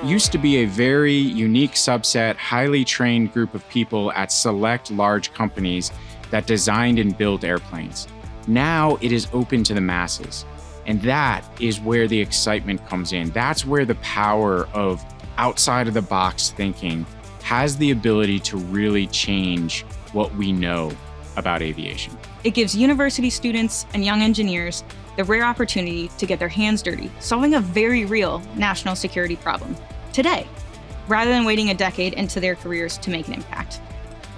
used to be a very unique subset, highly trained group of people at select large companies that designed and built airplanes. Now it is open to the masses. And that is where the excitement comes in. That's where the power of outside of the box thinking has the ability to really change what we know about aviation. It gives university students and young engineers the rare opportunity to get their hands dirty, solving a very real national security problem today, rather than waiting a decade into their careers to make an impact.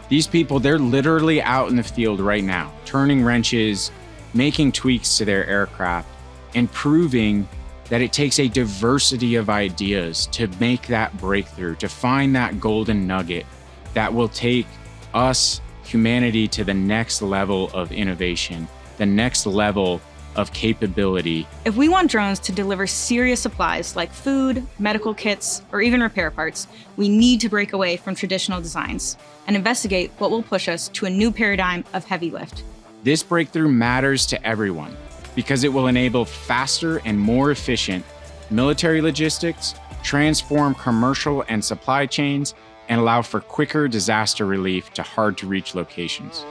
These people, they're literally out in the field right now, turning wrenches, making tweaks to their aircraft, and proving that it takes a diversity of ideas to make that breakthrough, to find that golden nugget that will take us, humanity, to the next level of innovation, the next level of capability. If we want drones to deliver serious supplies like food, medical kits, or even repair parts, we need to break away from traditional designs and investigate what will push us to a new paradigm of heavy lift. This breakthrough matters to everyone because it will enable faster and more efficient military logistics, transform commercial and supply chains, and allow for quicker disaster relief to hard-to-reach locations.